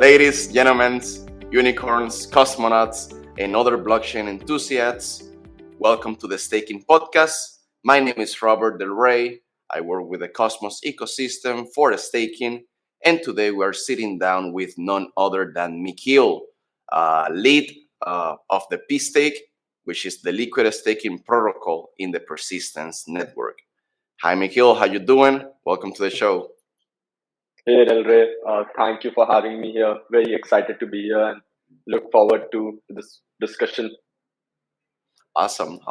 Ladies, gentlemen, unicorns, cosmonauts, and other blockchain enthusiasts, welcome to the Staking podcast. My name is Robert Del Rey. I work with the Cosmos ecosystem for the staking, and today we are sitting down with none other than Mikhil, lead of the P-Stake, which is the Liquidus Taking protocol in the Persistence network. Hi, Mikhil. How you doing? Welcome to the show. Hey, Del Rey. Thank you for having me here. Very excited to be here and look forward to this discussion. Awesome.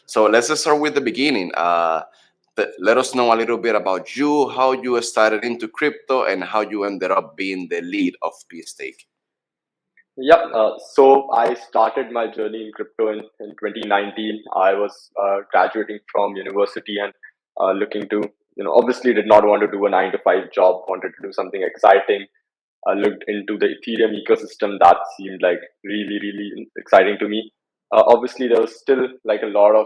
So let's just start with the beginning. Let us know a little bit about you, how you started into crypto, and how you ended up being the lead of P-Stake. Yep. So I started my journey in crypto in 2019. I was graduating from university and looking to, obviously did not want to do a 9 to 5 job, wanted to do something exciting. I looked into the Ethereum ecosystem. That seemed like really exciting to me. Obviously, there was still like a lot of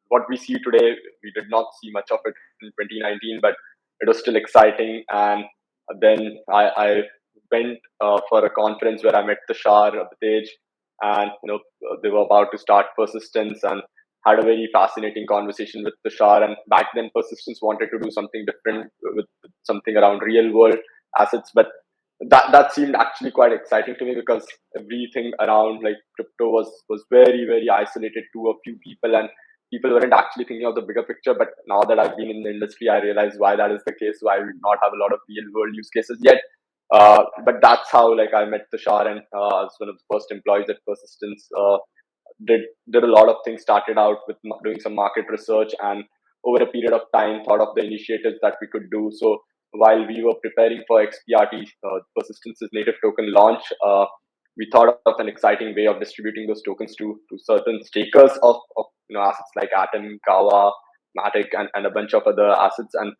what we see today. We did not see much of it in 2019, but it was still exciting. And then I went for a conference where I met Tushar Tej, and they were about to start Persistence, and had a very fascinating conversation with Tushar. And back then, Persistence wanted to do something different with something around real world assets, but that seemed actually quite exciting to me because everything around like crypto was very isolated to a few people, and people weren't actually thinking of the bigger picture. But now that I've been in the industry, I realize why that is the case, why we do not have a lot of real world use cases yet. But that's how like I met Tushar, and I was one of the first employees at Persistence. Did a lot of things. Started out with doing some market research, and over a period of time thought of the initiatives that we could do. So while we were preparing for XPRT, Persistence's native token launch, we thought of an exciting way of distributing those tokens to certain stakers of assets like Atom, Kawa, Matic, and a bunch of other assets and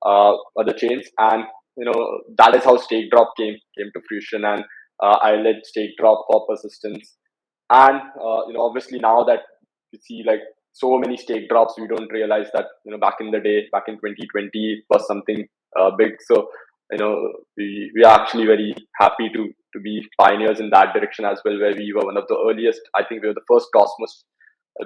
other chains. And that is how Stake Drop came to fruition. And I led Stake Drop for Persistence. And obviously now that we see like so many stake drops, we don't realize that back in the day, back in 2020, it was something big. So we are actually very happy to be pioneers in that direction as well, where we were one of the earliest. I think we were the first Cosmos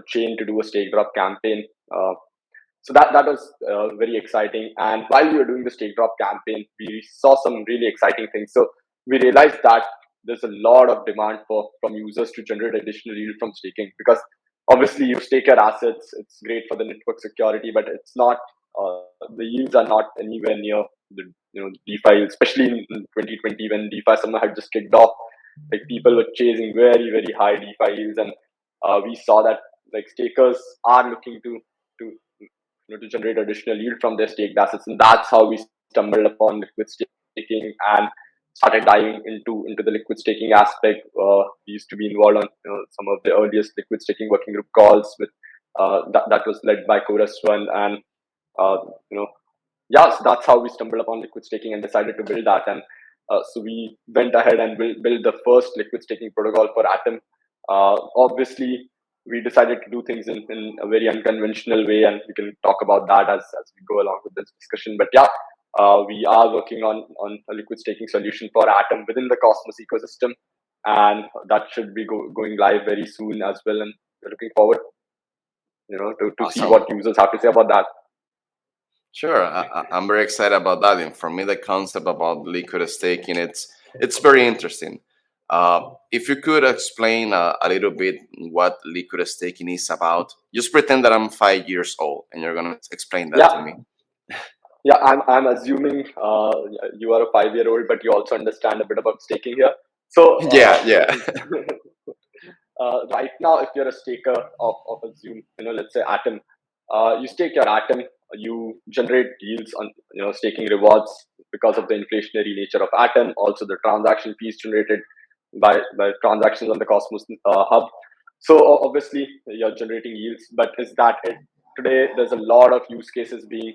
chain to do a stake drop campaign. So that was very exciting. And while we were doing the stake drop campaign, we saw some really exciting things. So we realized that there's a lot of demand from users to generate additional yield from staking, because obviously you stake your assets, it's great for the network security, but it's not the yields are not anywhere near the DeFi, especially in 2020 when DeFi summer had just kicked off. Like people were chasing very high DeFi yields, and we saw that like stakers are looking to generate additional yield from their staked assets, and that's how we stumbled upon liquid staking and started diving into the liquid staking aspect. We used to be involved on some of the earliest liquid staking working group calls with that was led by Chorus One, and so that's how we stumbled upon liquid staking and decided to build that. And so we went ahead and build the first liquid staking protocol for Atom. Obviously, we decided to do things in a very unconventional way, and we can talk about that as we go along with this discussion. But yeah, we are working on a liquid staking solution for Atom within the Cosmos ecosystem, and that should be going live very soon as well. And we're looking forward, to Awesome. see what users have to say about that. Sure, I'm very excited about that. And for me, the concept about liquid staking, it's very interesting. If you could explain a little bit what liquid staking is about, just pretend that I'm 5 years old and you're gonna explain that to me. Yeah, I'm assuming you are a 5-year-old, but you also understand a bit about staking here. So Yeah. right now, if you're a staker of a Zoom, let's say Atom, you stake your Atom, you generate yields on staking rewards because of the inflationary nature of Atom, also the transaction fees generated by transactions on the Cosmos hub. So obviously you're generating yields, but is that it? Today there's a lot of use cases being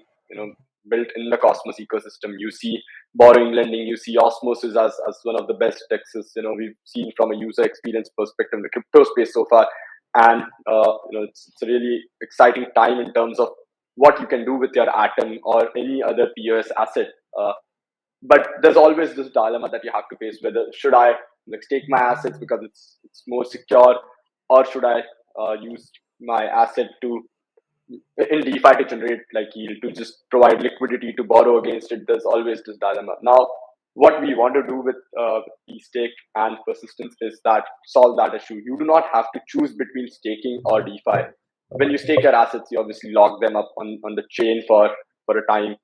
built in the Cosmos ecosystem. You see borrowing, lending, you see osmosis as one of the best texts we've seen from a user experience perspective in the crypto space so far. And it's a really exciting time in terms of what you can do with your Atom or any other POS asset. But there's always this dilemma that you have to face: whether should I like stake my assets because it's more secure, or should I use my asset to in DeFi to generate like yield, to just provide liquidity to borrow against it. There's always this dilemma. Now, what we want to do with stake and persistence is that solve that issue. You do not have to choose between staking or DeFi. When you stake your assets, you obviously lock them up on the chain for a time.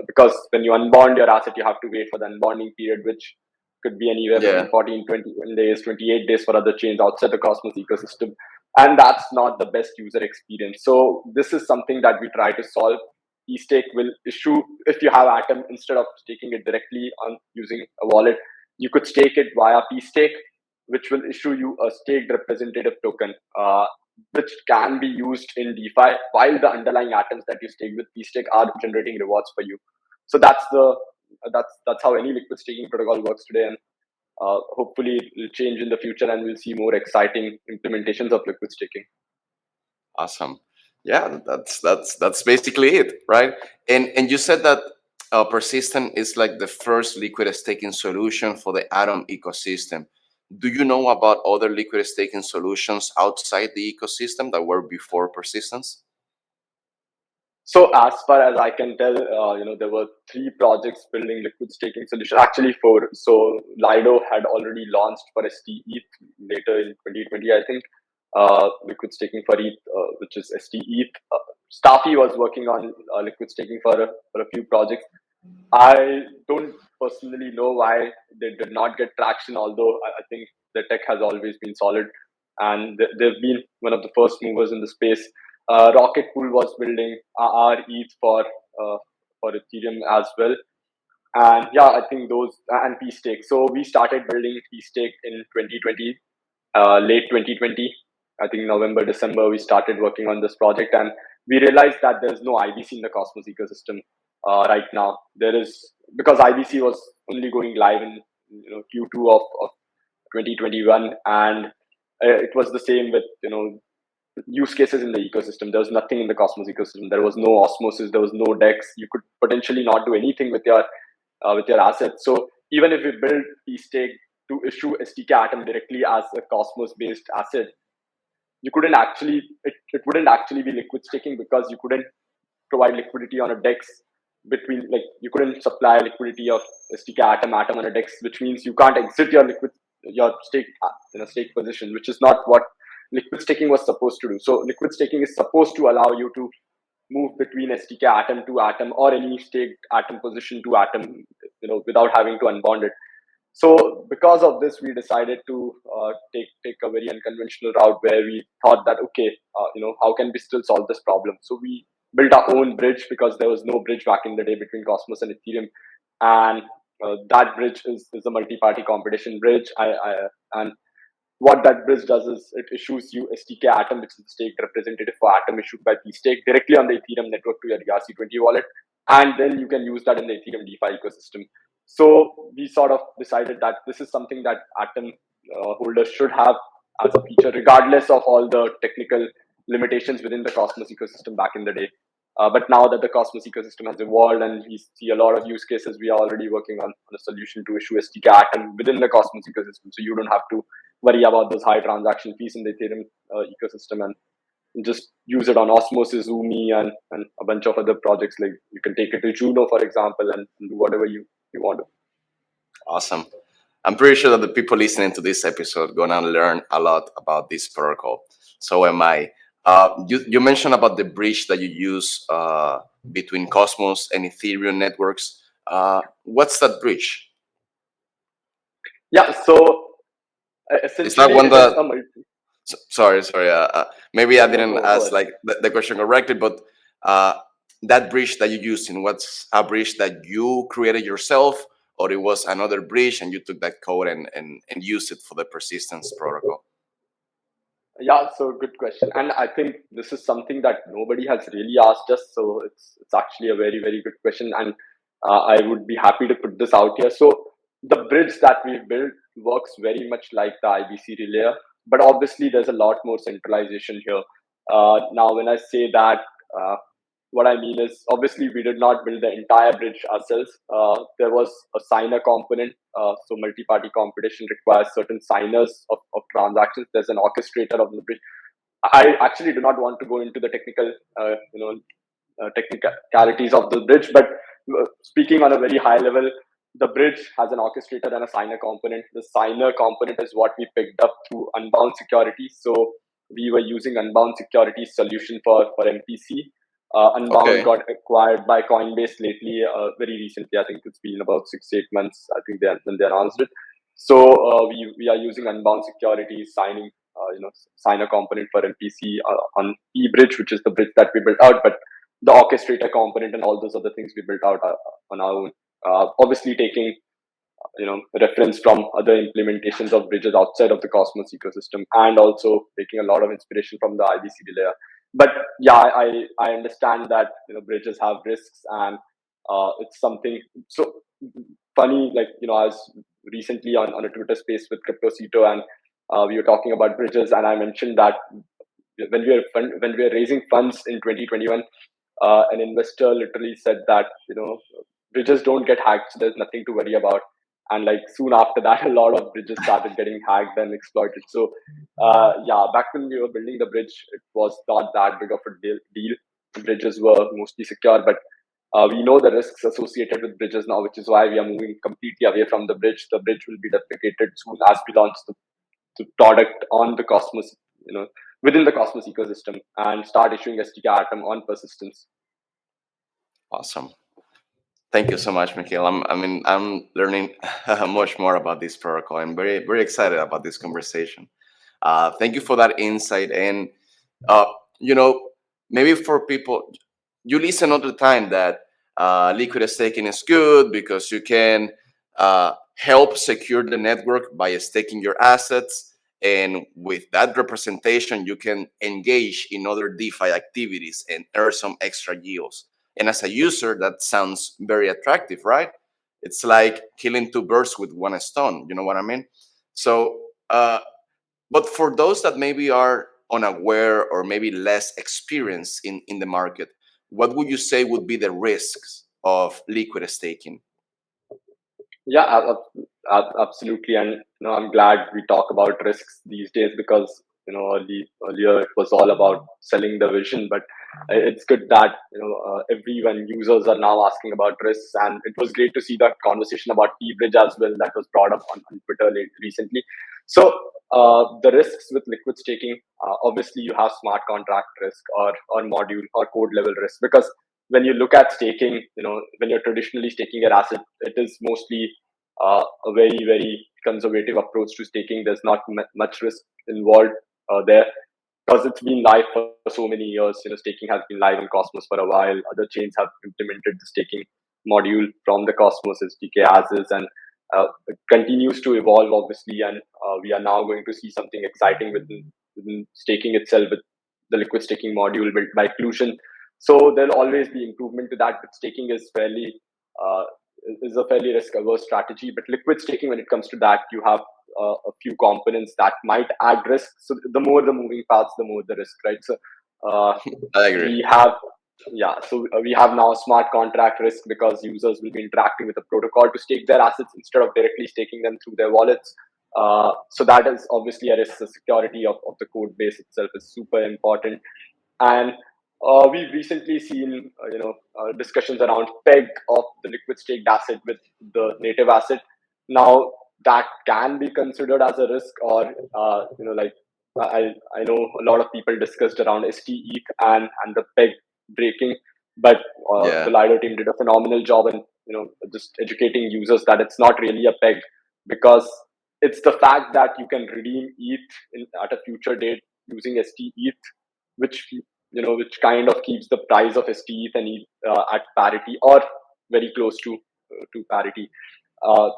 Because when you unbond your asset, you have to wait for the unbonding period, which could be anywhere Yeah. between 14, 21 days, 28 days for other chains outside the Cosmos ecosystem. And that's not the best user experience. So this is something that we try to solve. eStake will issue, if you have Atom, instead of staking it directly on using a wallet, you could stake it via pStake, which will issue you a staked representative token, which can be used in DeFi while the underlying atoms that you stake with pStake are generating rewards for you. So that's how any liquid staking protocol works today, and hopefully it will change in the future, and we'll see more exciting implementations of liquid staking. Awesome. Yeah, that's basically it, right? And you said that persistent is like the first liquid staking solution for the Atom ecosystem. Do you know about other liquid staking solutions outside the ecosystem that were before persistence? So as far as I can tell, there were 3 projects building liquid staking solution. Actually, 4. So Lido had already launched for STETH later in 2020, I think. Liquid staking for ETH, which is STETH. Staffy was working on liquid staking for a few projects. I don't personally know why they did not get traction, although I think the tech has always been solid, and they've been one of the first movers in the space. Rocket Pool was building our ETH for Ethereum as well, and yeah, I think those and pStake. So we started building pStake in 2020, late 2020. I think November, December, we started working on this project, and we realized that there's no IBC in the Cosmos ecosystem right now. There is, because IBC was only going live in Q2 of 2021, and it was the same with use cases in the ecosystem. There was nothing in the Cosmos ecosystem. There was no osmosis. There was no DEX. You could potentially not do anything with your assets. So even if we build pStake to issue STK Atom directly as a Cosmos based asset, you couldn't actually it wouldn't actually be liquid staking, because you couldn't provide liquidity on a DEX between, like, you couldn't supply liquidity of STK Atom on a DEX, which means you can't exit your stake position, which is not what liquid staking was supposed to do. So liquid staking is supposed to allow you to move between STK Atom to Atom, or any staked Atom position to Atom, without having to unbond it. So because of this, we decided to take a very unconventional route, where we thought that, okay, how can we still solve this problem? So we built our own bridge, because there was no bridge back in the day between Cosmos and Ethereum, and that bridge is a multi-party competition bridge. And what that bridge does is it issues you STK Atom, which is the staked representative for Atom issued by pStake, directly on the Ethereum network to your ERC20 wallet, and then you can use that in the Ethereum DeFi ecosystem. So we sort of decided that this is something that Atom holders should have as a feature, regardless of all the technical limitations within the Cosmos ecosystem back in the day. But now that the Cosmos ecosystem has evolved and we see a lot of use cases, we are already working on a solution to issue STK Atom within the Cosmos ecosystem. So you don't have to worry about those high transaction fees in the Ethereum ecosystem, and just use it on Osmosis, Umi, and a bunch of other projects. Like, you can take it to Juno, for example, and do whatever you want to. Awesome. I'm pretty sure that the people listening to this episode gonna learn a lot about this protocol. So am I. You mentioned about the bridge that you use between Cosmos and Ethereum networks. What's that bridge? Yeah, so Is that essentially one it is that? a multi. Sorry. Maybe I No, didn't go ask ahead. like the question correctly, but uh, that bridge that you used in, what's a bridge that you created yourself, or it was another bridge and you took that code and used it for the persistence protocol? Yeah, so good question, and I think this is something that nobody has really asked us. So it's actually a very, very good question, and I would be happy to put this out here. So the bridge that we've built works very much like the IBC relayer, but obviously there's a lot more centralization here. Now, when I say that, uh, what I mean is, obviously, we did not build the entire bridge ourselves. There was a signer component. So multi-party competition requires certain signers of transactions. There's an orchestrator of the bridge. I actually do not want to go into the technical, technicalities of the bridge, but speaking on a very high level, the bridge has an orchestrator and a signer component. The signer component is what we picked up through Unbound Security. So we were using Unbound Security solution for MPC. Unbound Okay. got acquired by Coinbase lately, very recently. I think it's been about 6 8 months. I think when they announced it. So we are using Unbound Security signing, signer component for MPC on eBridge, which is the bridge that we built out. But the orchestrator component and all those other things we built out on our own. Obviously, taking reference from other implementations of bridges outside of the Cosmos ecosystem, and also taking a lot of inspiration from the IBCD layer. But yeah, I understand that bridges have risks, and it's something so funny. Like I was recently on a Twitter space with CryptoCito, and we were talking about bridges, and I mentioned that when we were raising funds in 2021, an investor literally said that bridges don't get hacked, so there's nothing to worry about. And like soon after that, a lot of bridges started getting hacked and exploited. So yeah, back when we were building the bridge, it was not that big of a deal. Bridges were mostly secure, but we know the risks associated with bridges now, which is why we are moving completely away from the bridge. The bridge will be deprecated soon as we launch the product on the Cosmos, within the Cosmos ecosystem, and start issuing SDK Atom on persistence. Awesome. Thank you so much, Mikhil. I'm learning much more about this protocol. I'm very, very excited about this conversation. Thank you for that insight. And uh, you know, maybe for people, you listen all the time that Liquidus Taking is good because you can help secure the network by staking your assets. And with that representation, you can engage in other DeFi activities and earn some extra yields. And as a user, that sounds very attractive, right? It's like killing two birds with one stone. You know what I mean? So, but for those that maybe are unaware or maybe less experienced in the market, what would you say would be the risks of liquid staking? Yeah, absolutely. And I'm glad we talk about risks these days, because earlier it was all about selling the vision, but it's good that everyone, users are now asking about risks, and it was great to see that conversation about eBridge as well that was brought up on Twitter recently. So the risks with liquid staking, obviously you have smart contract risk, or module or code level risk, because when you look at staking, when you're traditionally staking your asset, it is mostly a very, very conservative approach to staking. There's not much risk involved there, because it's been live for so many years. Staking has been live in Cosmos for a while. Other chains have implemented the staking module from the Cosmos SDK as is, and it continues to evolve, obviously. And we are now going to see something exciting within staking itself, with the liquid staking module built by Clusion. So there'll always be improvement to that, but staking uh, is a fairly risk averse strategy. But liquid staking, when it comes to that, you have a few components that might add risk. So the more the moving parts, the more the risk, right? So uh, I agree. we have so we have now smart contract risk, because users will be interacting with a protocol to stake their assets instead of directly staking them through their wallets. So that is obviously a risk. The security of the code base itself is super important. And we've recently seen discussions around peg of the liquid staked asset with the native asset. Now that can be considered as a risk, or like I know a lot of people discussed around STETH and the peg breaking, but the Yeah, Lido team did a phenomenal job in just educating users that it's not really a peg, because it's the fact that you can redeem ETH at a future date using STETH, which which kind of keeps the price of STETH and ETH at parity, or very close to parity.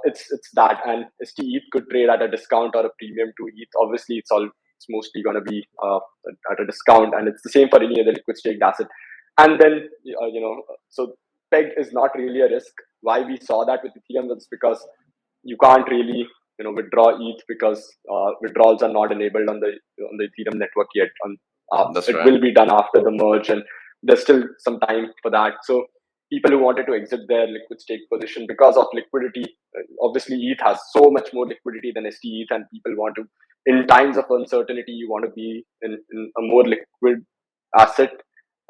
It's that, and STETH could trade at a discount or a premium to ETH. Obviously, it's mostly going to be at a discount, and it's the same for any other liquid staked asset. And then so peg is not really a risk. Why we saw that with Ethereum was because you can't really withdraw ETH, because withdrawals are not enabled on the Ethereum network yet. that's It right. will be done after the merge, and there's still some time for that. So people who wanted to exit their liquid stake position because of liquidity, obviously ETH has so much more liquidity than STETH, and people want to, in times of uncertainty, you want to be in a more liquid asset.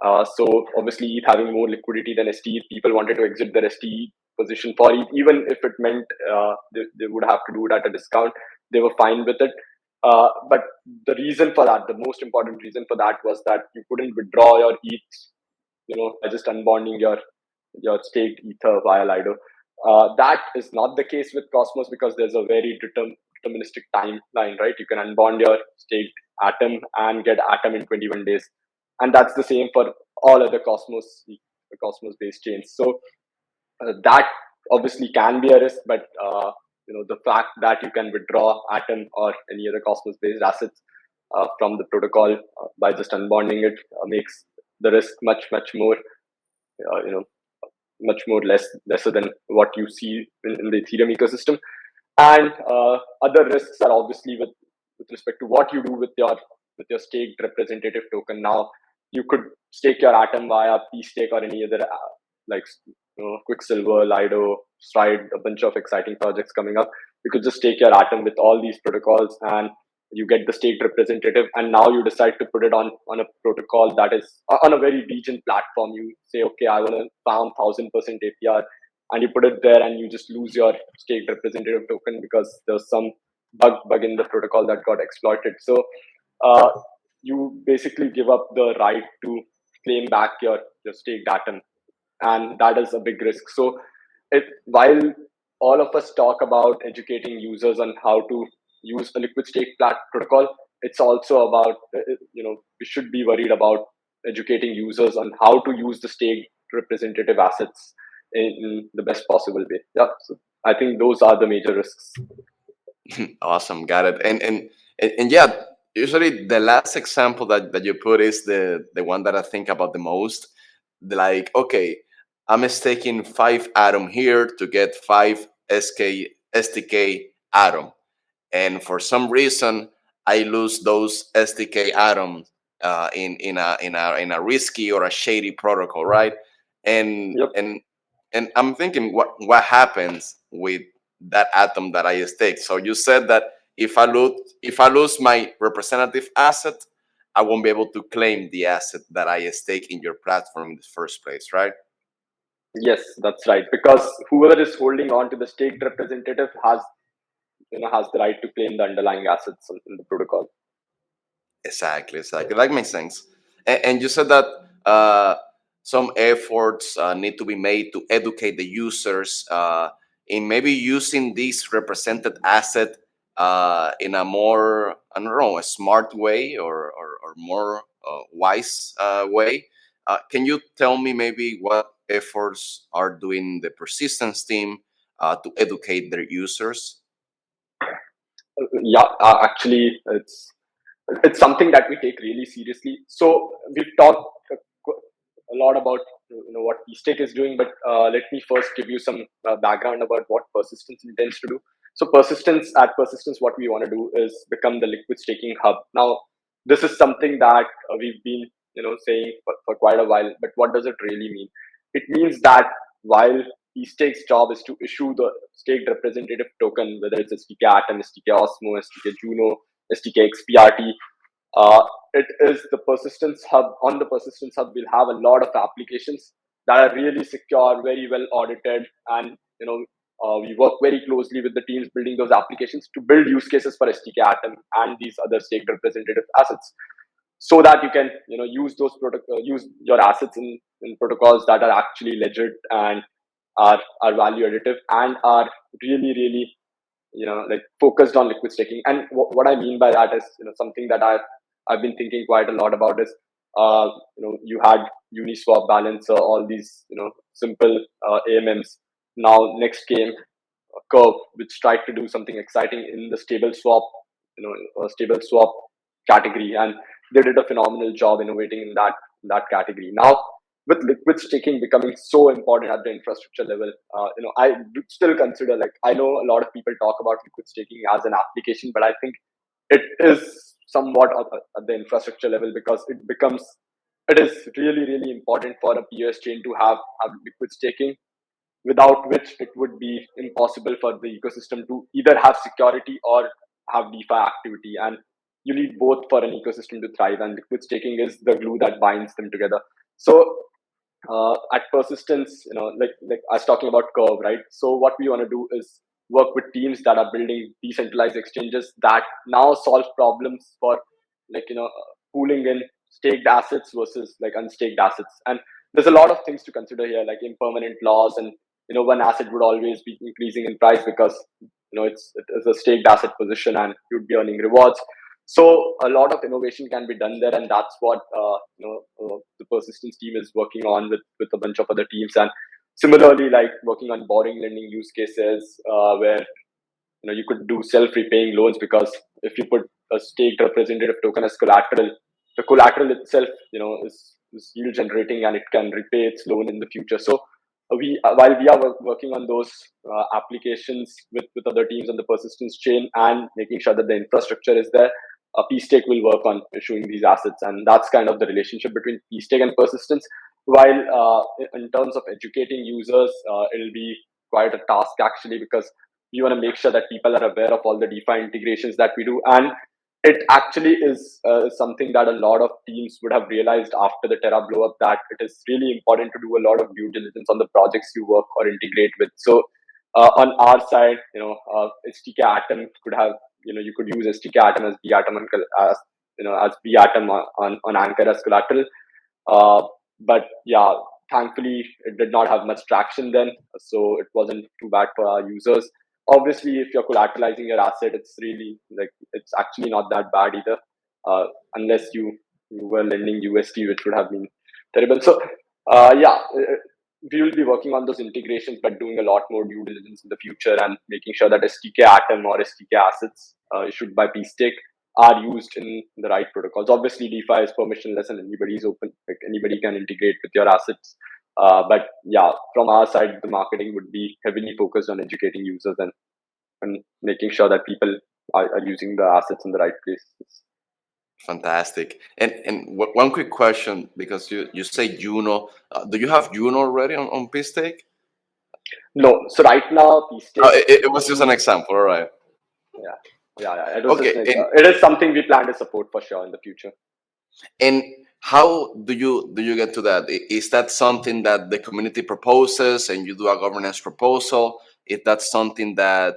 So obviously ETH having more liquidity than STETH, people wanted to exit their STETH position for ETH, even if it meant they would have to do it at a discount. They were fine with it. But the reason for that, the most important reason for that, was that you couldn't withdraw your ETH, by just unbonding your staked ether via Lido. That is not the case with Cosmos, because there's a very deterministic timeline, right? You can unbond your staked Atom and get Atom in 21 days, and that's the same for all other Cosmos based chains. So that obviously can be a risk, but the fact that you can withdraw Atom or any other Cosmos based assets from the protocol by just unbonding it makes the risk much more you know much more lesser than what you see in the Ethereum ecosystem. And other risks are obviously with respect to what you do with your staked representative token. Now you could stake your Atom via P-Stake or any other like Quicksilver, Lido, Stride, a bunch of exciting projects coming up. You could just stake your Atom with all these protocols, and you get the staked representative, and now you decide to put it on a protocol that is on a very region platform. You say, okay, I want to farm 1000% APR, and you put it there, and you just lose your staked representative token because there's some bug in the protocol that got exploited. So uh, you basically give up the right to claim back your staked Atom, and that is a big risk. So while all of us talk about educating users on how to use a liquid stake protocol, it's also about we should be worried about educating users on how to use the stake representative assets in the best possible way. Yeah, so I think those are the major risks. Awesome, got it. And yeah, usually the last example that you put is the one that I think about the most. Like, okay, I'm staking 5 Atom here to get 5 STK Atom, and for some reason I lose those SDK atoms in a risky or a shady protocol, right? And Yep. and and I'm thinking what happens with that atom that I stake. So you said that if I lose my representative asset, I won't be able to claim the asset that I stake in your platform in the first place, right? Yes, that's right. Because whoever is holding on to the staked representative has the right to claim the underlying assets in the protocol. Exactly, exactly. That makes sense. And you said that some efforts need to be made to educate the users in maybe using this represented asset in a more, I don't know, a smart way or more wise way. Can you tell me maybe what efforts are doing the persistence team to educate their users? Yeah, actually, it's something that we take really seriously. So we've talked a lot about what eStake is doing, but let me first give you some background about what Persistence intends to do. So Persistence, what we want to do is become the liquid staking hub. Now, this is something that we've been saying for quite a while. But what does it really mean? It means that while eStake's job is to issue the staked representative token, whether it's STK Atom, STK Osmo, STK Juno, STK XPRT, it is the Persistence Hub. On the Persistence Hub, we'll have a lot of applications that are really secure, very well audited, and we work very closely with the teams building those applications to build use cases for STK Atom and these other staked representative assets, so that you can use your assets in protocols that are actually legit and are value additive and are really like focused on liquid staking. And what I mean by that is something that I've been thinking quite a lot about is you had Uniswap, Balancer, all these simple AMMs. Now next came Curve, which tried to do something exciting in the stable swap category, and they did a phenomenal job innovating in that category. Now, with liquid staking becoming so important at the infrastructure level, I do still consider, like, I know a lot of people talk about liquid staking as an application, but I think it is somewhat at the infrastructure level, because it becomes it is really, really important for a POS chain to have liquid staking, without which it would be impossible for the ecosystem to either have security or have DeFi activity. And you need both for an ecosystem to thrive, and liquid staking is the glue that binds them together. So at persistence, like I was talking about Curve, right? So what we want to do is work with teams that are building decentralized exchanges that now solve problems for pooling in staked assets versus like unstaked assets. And there's a lot of things to consider here, like impermanent loss, and one asset would always be increasing in price because it's a staked asset position and you'd be earning rewards. So a lot of innovation can be done there, and that's what the persistence team is working on with a bunch of other teams. And similarly, like working on borrowing lending use cases where you could do self-repaying loans, because if you put a staked representative token as collateral, the collateral itself is yield generating and it can repay its loan in the future. So we while we are working on those applications with other teams on the persistence chain and making sure that the infrastructure is there, pstake will work on issuing these assets. And that's kind of the relationship between pstake and persistence. While in terms of educating users, it'll be quite a task actually, because we want to make sure that people are aware of all the DeFi integrations that we do. And it actually is something that a lot of teams would have realized after the Terra blow up, that it is really important to do a lot of due diligence on the projects you work or integrate with. So on our side, STK Atom could have, you could use STK Atom as B Atom as as B Atom on Anchor as collateral. But yeah, thankfully it did not have much traction then, so it wasn't too bad for our users. Obviously, if you're collateralizing your asset, it's really like it's actually not that bad either, unless you were lending USD, which would have been terrible. So yeah, we will be working on those integrations, but doing a lot more due diligence in the future and making sure that STK Atom or STK assets issued by pstake are used in the right protocols. Obviously, DeFi is permissionless and anybody is open, like anybody can integrate with your assets. But yeah, from our side, the marketing would be heavily focused on educating users and making sure that people are using the assets in the right places. Fantastic. And one quick question, because you say Juno. Do you have Juno already on Pistake? No, so right now, Oh, pstake. it was just an example. All right. Yeah, yeah. It was just Okay. like, it is something we plan to support for sure in the future. And how do you get to that? Is that something that the community proposes and you do a governance proposal? Is that something that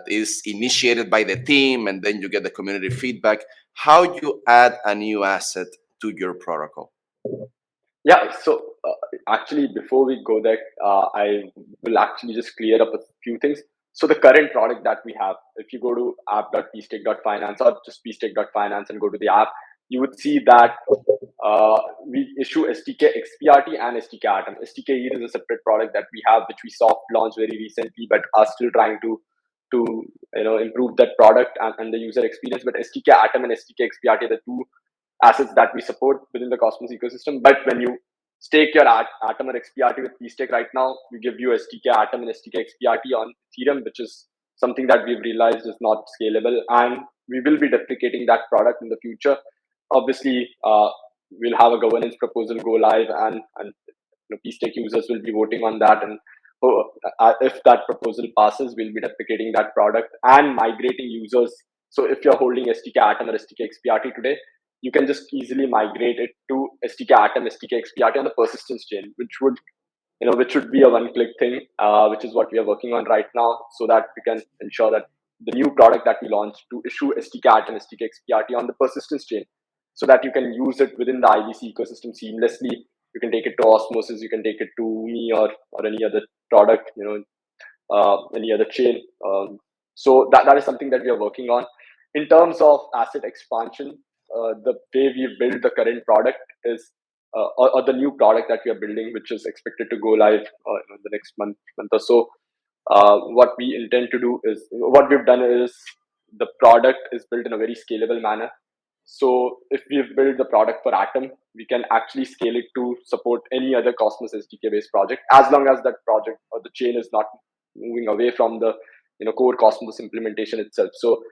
is initiated by the team and then you get the community feedback? How you add a new asset to your protocol? Yeah, so actually, before we go there, I will actually just clear up a few things. So the current product that we have, if you go to app.pstake.finance or just pstake.finance and go to the app, you would see that we issue STK XPRT and STK Atom. STK ETH is a separate product that we have, which we soft launched very recently, but are still trying to improve that product and the user experience. But STK Atom and STK XPRT are the two assets that we support within the Cosmos ecosystem. But when you stake your Atom or XPRT with pstake right now, we give you STK Atom and STK XPRT on Ethereum, which is something that we've realized is not scalable, and we will be deprecating that product in the future. Obviously, we'll have a governance proposal go live, and pstake users will be voting on that. And if that proposal passes, we'll be deprecating that product and migrating users. So if you're holding STK Atom or STK XPRT today, you can just easily migrate it to STK Atom, STK XPRT on the persistence chain, which would be a one-click thing, which is what we are working on right now, so that we can ensure that the new product that we launched to issue STK Atom, STK XPRT on the persistence chain, so that you can use it within the IBC ecosystem seamlessly. You can take it to Osmosis, you can take it to me or any other product, any other chain. So that is something that we are working on. In terms of asset expansion, the way we build the current product is, or the new product that we are building, which is expected to go live in the next month or so. What we intend to do is, what we've done is, the product is built in a very scalable manner. So if we've built the product for Atom, we can actually scale it to support any other Cosmos SDK based project, as long as that project or the chain is not moving away from the core Cosmos implementation itself. So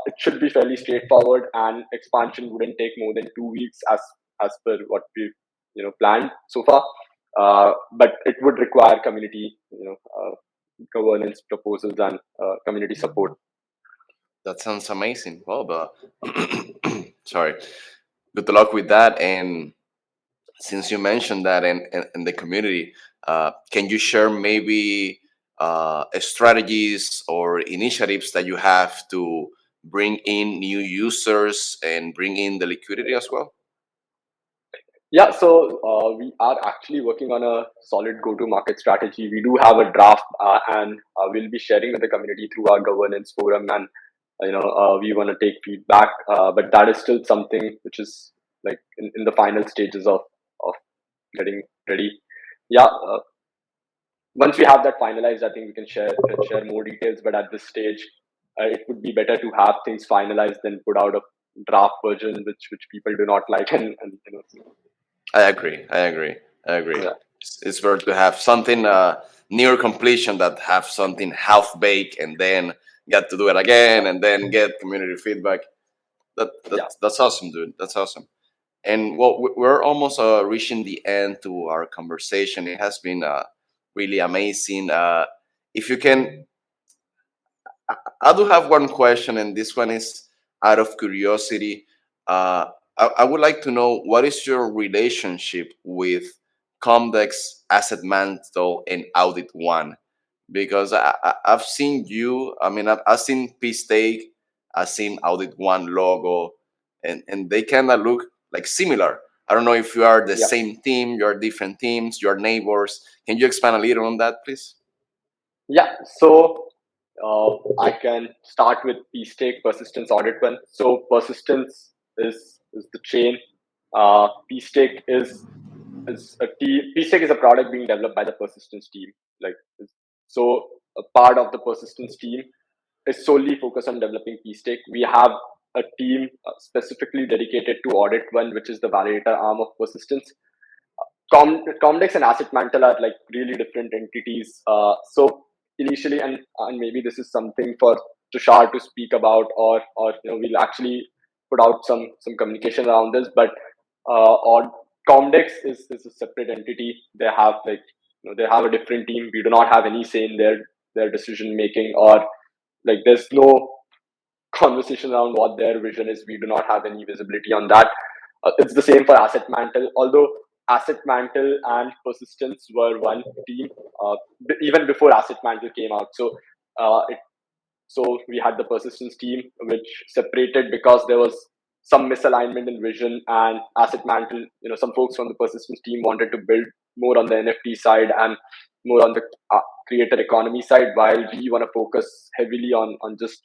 it should be fairly straightforward, and expansion wouldn't take more than 2 weeks, as as per what we've planned so far. But it would require community governance proposals and community support. That sounds amazing. Well, but sorry. Good luck with that. And since you mentioned that in the community, can you share maybe strategies or initiatives that you have to bring in new users and bring in the liquidity as well? Yeah, so we are actually working on a solid go-to-market strategy. We do have a draft, and we'll be sharing with the community through our governance forum, and we want to take feedback. But that is still something which is like in the final stages of getting ready. Yeah, once we have that finalized, I think we can share more details. But at this stage, it would be better to have things finalized than put out a draft version, which people do not like, and. I agree. I agree. I agree. Yeah. It's better to have something near completion that have something half baked and then get to do it again and then get community feedback. Yeah. That's awesome, dude. That's awesome. And well, we're almost reaching the end to our conversation. It has been really amazing. If you can, I do have one question, and this one is out of curiosity. I would like to know what is your relationship with Comdex, Asset Mantle, and Audit One? Because I've seen you. I mean, I've seen P-Stake, I've seen Audit One logo, and they kind of look like similar. I don't know if you are the Yeah. same team, you're different teams, you're neighbors. Can you expand a little on that, please? Yeah. So I can start with P-Stake persistence audit one. So persistence is the chain. P-Stake is a team. P-Stake is a product being developed by the persistence team. Like so, a part of the persistence team is solely focused on developing P-Stake. We have a team specifically dedicated to audit one, which is the validator arm of persistence. Comdex and Asset Mantle are like really different entities. So initially, and maybe this is something for Tushar to speak about, or we'll actually put out some communication around this. But or Comdex is a separate entity. They have they have a different team. We do not have any say in their decision making, or like there's no conversation around what their vision is. We do not have any visibility on that. It's the same for Asset Mantle, although Asset Mantle and Persistence were one team even before Asset Mantle came out. So we had the Persistence team, which separated because there was some misalignment in vision, and Asset Mantle, some folks from the Persistence team wanted to build more on the NFT side and more on the creator economy side, while we want to focus heavily on just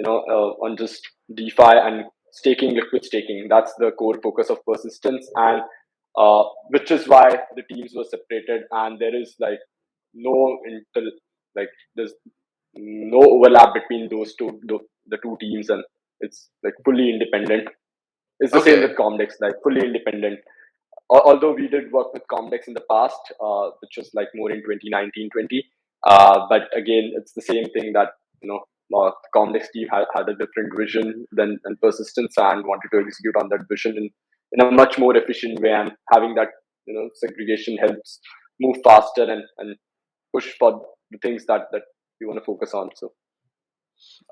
on just DeFi and staking, liquid staking. That's the core focus of persistence, and which is why the teams were separated, and there is like no there's no overlap between those two, the two teams, and it's like fully independent. It's the same with Okay. Comdex, like fully independent. Although we did work with Comdex in the past, which was like more in 2019, 20. But again, it's the same thing that the Comdex team had a different vision than Persistence, and wanted to execute on that vision in a much more efficient way. And having that segregation helps move faster and push for the things that you want to focus on. So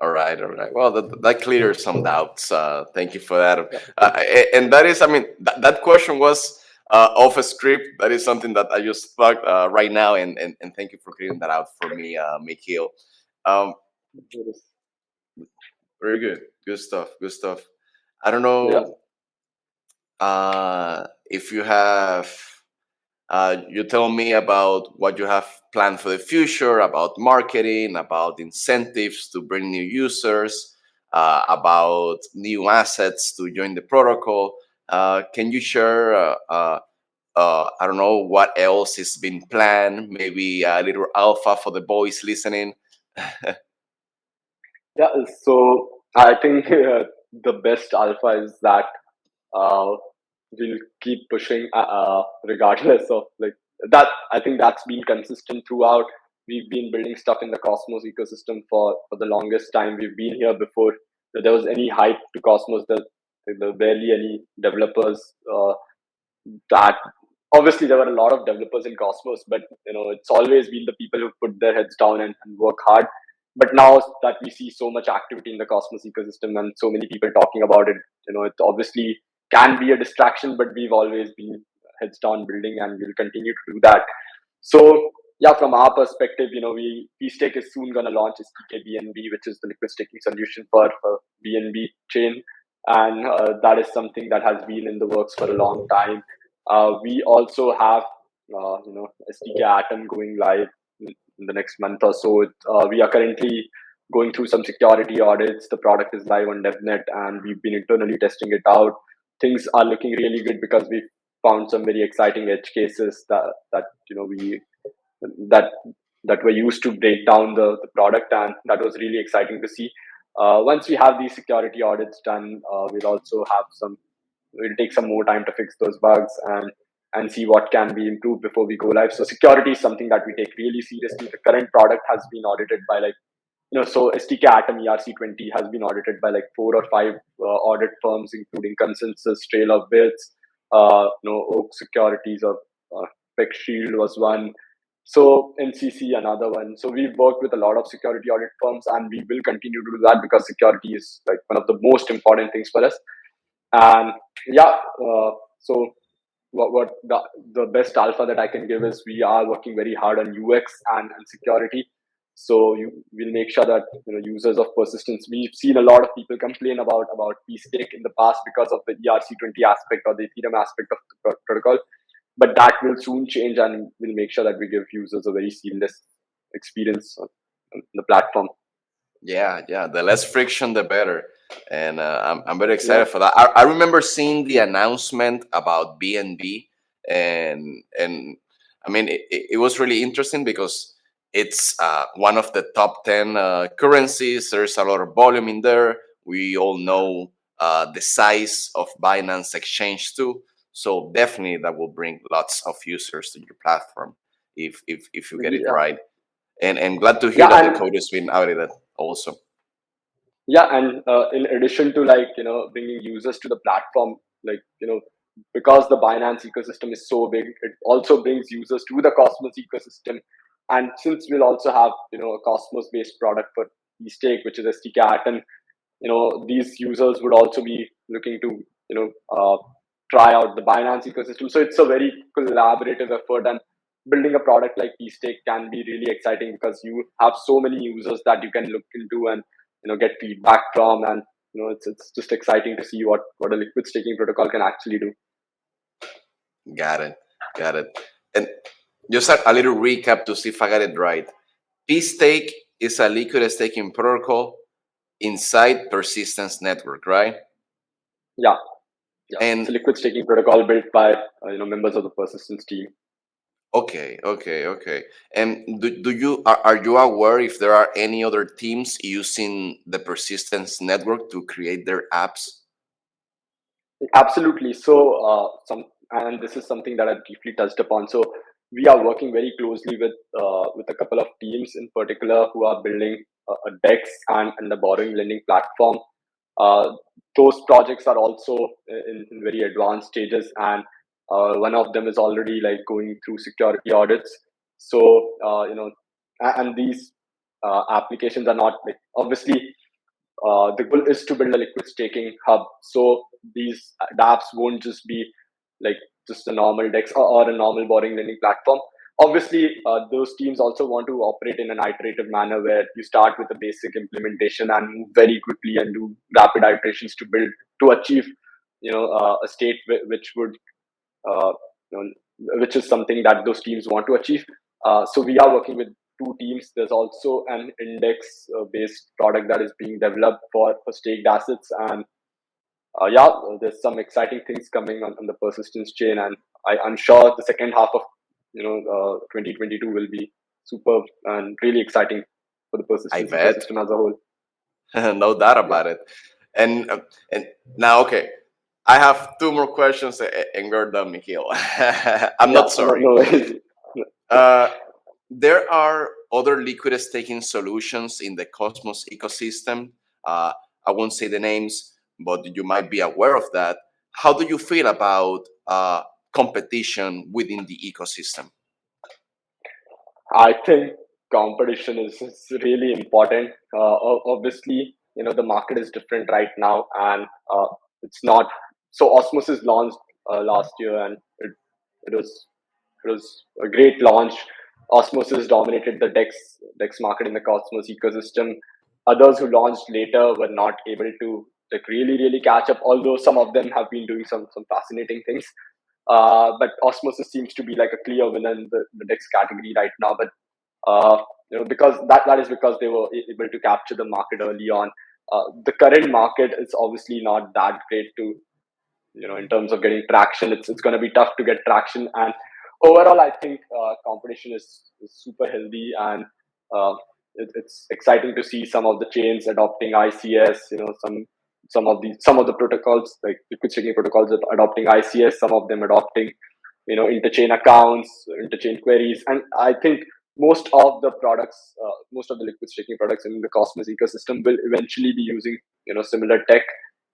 All right, all right. Well, that clears some doubts. Thank you for that. yeah, And that is, I mean, that question was off a script. That is something that I just thought right now, and thank you for clearing that out for me, Mikhil. Um, it is. Very good. Good stuff. Good stuff. I don't Yeah. know if you have. You tell me about what you have planned for the future, about marketing, about incentives to bring new users, about new assets to join the protocol. Can you share, I don't know, what else is being planned? Maybe a little alpha for the boys listening. Yeah, so I think the best alpha is that uh, we'll keep pushing regardless of like that. I think that's been consistent throughout. We've been building stuff in the Cosmos ecosystem for the longest time. We've been here before there was any hype to Cosmos. There were barely any developers. That obviously there were a lot of developers in Cosmos, but it's always been the people who put their heads down and work hard. But now that we see so much activity in the Cosmos ecosystem and so many people talking about it, it obviously can be a distraction, but we've always been heads down building and we'll continue to do that. So yeah, from our perspective, PStake is soon going to launch STK BNB, which is the liquid staking solution for BNB chain, and that is something that has been in the works for a long time. We also have STK Atom going live in the next month or so. We are currently going through some security audits. The product is live on DevNet, and we've been internally testing it out. Things are looking really good because we found some very exciting edge cases that we that that were used to break down the product, and that was really exciting to see. Once we have these security audits done, we'll take some more time to fix those bugs and see what can be improved before we go live. So security is something that we take really seriously. The current product has been audited by so STK Atom ERC20 has been audited by like 4 or 5 audit firms, including Consensus, Trail of Bits, Oak Securities, or Peck Shield was one. So NCC, another one. So we've worked with a lot of security audit firms, and we will continue to do that because security is like one of the most important things for us. And yeah, so what the best alpha that I can give is we are working very hard on UX and security. So we'll make sure that users of persistence. We've seen a lot of people complain about PStake in the past because of the ERC20 aspect or the Ethereum aspect of the protocol, but that will soon change, and we'll make sure that we give users a very seamless experience on the platform. Yeah, yeah. The less friction, the better. And I'm very Yeah, excited for that. I remember seeing the announcement about BNB, and I mean it was really interesting because it's one of the top 10 currencies. There's a lot of volume in there. We all know the size of Binance Exchange too. So definitely that will bring lots of users to your platform if you get it yeah, right. And glad to hear yeah, that the and code has been audited also. yeah, and in addition to bringing users to the platform, like because the Binance ecosystem is so big, it also brings users to the Cosmos ecosystem. And since we'll also have a Cosmos based product for eStake, which is STCAT, and these users would also be looking to try out the Binance ecosystem. So it's a very collaborative effort, and building a product like eStake can be really exciting because you have so many users that you can look into and get feedback from, and it's just exciting to see what a liquid staking protocol can actually do. Got it. Got it. And just a little recap to see if I got it right. P-Stake is a liquid staking protocol inside Persistence Network, right? Yeah, yeah, it's a And liquid staking protocol built by members of the persistence team. okay, okay, okay. And do you are you aware if there are any other teams using the Persistence Network to create their apps? Absolutely. So, and this is something that I briefly touched upon. So, we are working very closely with a couple of teams in particular who are building a DEX and a borrowing lending platform. Uh, those projects are also in very advanced stages, and one of them is already like going through security audits. So, and these applications are not like obviously the goal is to build a liquid staking hub. So these dApps won't just be like just a normal DEX or a normal borrowing lending platform. Obviously, those teams also want to operate in an iterative manner where you start with a basic implementation and move very quickly and do rapid iterations to build to achieve, a state which would, uh, you know, which is something that those teams want to achieve. So we are working with 2 teams. There's also an index based product that is being developed for staked assets, and yeah, there's some exciting things coming on the persistence chain, and I'm sure the second half of 2022 will be superb and really exciting for the I persistence bet. ecosystem as a whole. No doubt Yeah, about it. And now, okay, I have 2 more questions, and we're done, Mikhil. I'm yeah, not no, sorry. no worries. Uh, there are other liquid staking solutions in the Cosmos ecosystem. I won't say the names, but you might be aware of that. How do you feel about competition within the ecosystem? I think competition is really important. Obviously, the market is different right now, and it's not. So Osmosis launched last year, and it was it was a great launch. Osmosis dominated the Dex market in the Cosmos ecosystem. Others who launched later were not able to like really catch up. Although some of them have been doing some fascinating things. But Osmosis seems to be like a clear winner in the Dex category right now. But because that is because they were able to capture the market early on. The current market is obviously not that great to in terms of getting traction. It's going to be tough to get traction, and overall I think competition is super healthy, and uh, it's exciting to see some of the chains adopting ICS. Some of the protocols like liquid staking protocols adopting ICS, some of them adopting interchain accounts, interchain queries, and I think most of the liquid staking products in the Cosmos ecosystem will eventually be using similar tech.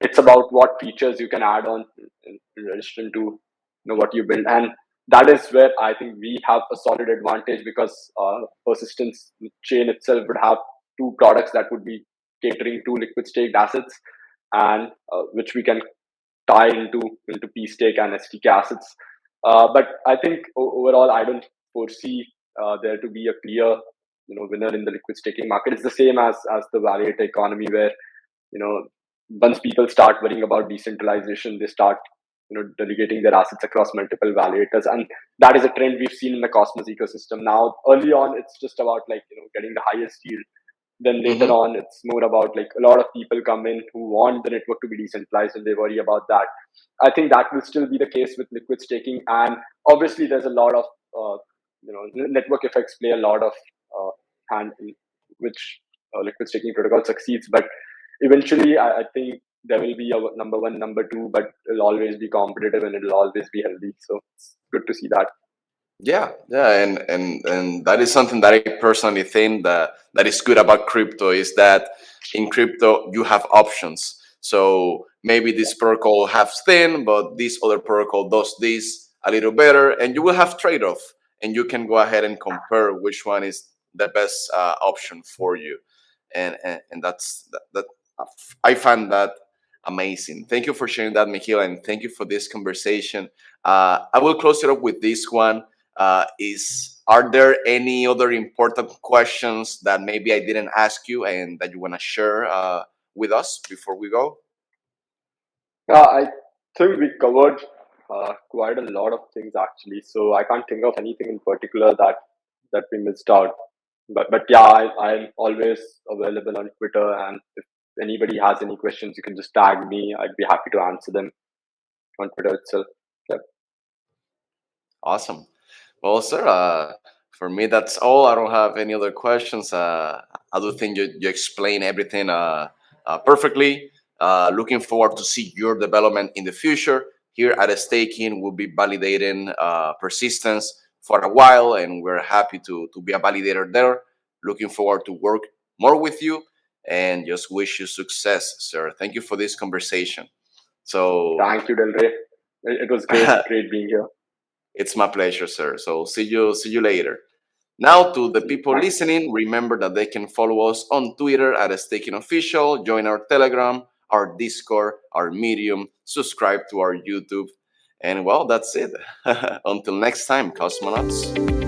It's about what features you can add on in relation to what you build, and that is where I think we have a solid advantage, because persistence chain itself would have two products that would be catering to liquid staked assets, and which we can tie into P stake and STK assets. But I think overall I don't foresee there to be a clear winner in the liquid staking market. It's the same as the validator economy, where you know once people start worrying about decentralization, they start delegating their assets across multiple validators, and that is a trend we've seen in the Cosmos ecosystem. Now early on it's just about like getting the highest yield, then later Hmm. on it's more about like a lot of people come in who want the network to be decentralized and they worry about that. I think that will still be the case with liquid staking, and obviously there's a lot of network effects play a lot of hand in which liquid staking protocol succeeds. But eventually I think there will be a number one, number two, but it'll always be competitive and it'll always be healthy. So it's good to see that. Yeah, yeah, and that is something that I personally think that is good about crypto, is that in crypto you have options. So maybe this protocol has thin, but this other protocol does this a little better, and you will have trade off, and you can go ahead and compare which one is the best option for you, and that I find that amazing. Thank you for sharing that, Mikhil, and thank you for this conversation. I will close it up with this one. Is Are there any other important questions that maybe I didn't ask you and that you want to share with us before we go? I think we covered quite a lot of things actually, so I can't think of anything in particular that we missed out. But yeah, I'm always available on Twitter, and if anybody has any questions, you can just tag me. I'd be happy to answer them on Twitter itself. Yeah. Awesome. Well, sir, for me, that's all. I don't have any other questions. I do think you explain everything perfectly. Looking forward to see your development in the future. Here at Staking, we'll be validating persistence for a while, and we're happy to be a validator there. Looking forward to work more with you, and just wish you success, sir. Thank you for this conversation. So, Thank you, Del Rey. It was great being here. it's my pleasure, sir. So see you later. Now, to the See you. people Thanks. listening, remember that they can follow us on Twitter at Staking Official, join our Telegram, our Discord, our Medium, subscribe to our YouTube. And well, that's it. Until next time, cosmonauts.